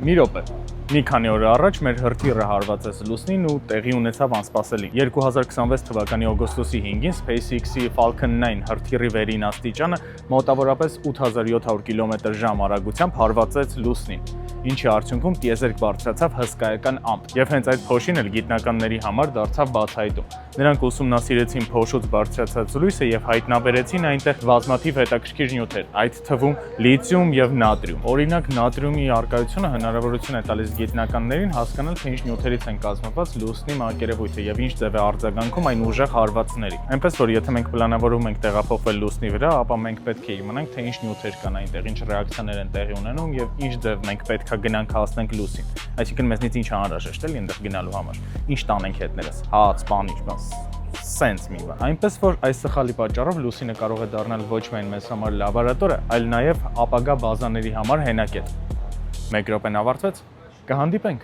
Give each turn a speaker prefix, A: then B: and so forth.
A: Մի րոպե։ Մի քանի օր առաջ մեր հրթիռը հարվածեց լուսնին ու տեղի ունեցավ անսպասելի։ 2026 թվականի օգոստոսի 5-ին SpaceX-ի Falcon 9 հրթիռի վերին աստիճանը մոտավորապես 8700 կմ/ժ արագությամբ հարվածեց լուսնին, ինչի արդյունքում տիեզերք բարձրացավ հսկայական ամպ, եւ հենց այդ փոշին էլ գիտնականների համար դարձավ բացահայտում։ Նրանք ուսումնասիրեցին փոշուց բարձրացած լույսը եւ հայտնաբերեցին այնտեղ բազմաթիվ հետաքրքիր նյութեր, այդ թվում լիթիում եւ նատրիում։ Օրինակ, նատրիումի առկայությունը հնարավորություն է տալիս գիտնականներին հասկանալ, թե ինչ նյութերից են կազմված լուսնի մակերևույթը եւ ինչ ձև է արձագանքում այն ուժեղ հարվածների։ Այնպես որ եթե մենք պլանավորում ենք տեղափոխվել լուսնի վրա, ապա մենք պետք է իմանանք, թե ինչ նյութեր կան այնտեղ, ինչ ռեակցիաներ են տեղի ունենում եւ ինչ ձև մենք պետք է գնանք հասնենք լուսին։ Այսինքն մեզնից ինչ անհրաժեշտ է այնտեղ գնալու համար։ Ինչ տանենք հետներս։ Հաց, պանիր, բաս։ Սենց մի բան։ Այնպես որ այս սխալի պատճառով լուսինը կարող է դառնալ ոչ միայն մեզ համար լաբորատոր, այլ նաեւ ապագա բազաների համար հենակետ։ 1 րոպեն ավարտվեց։ Կհանդիպենք։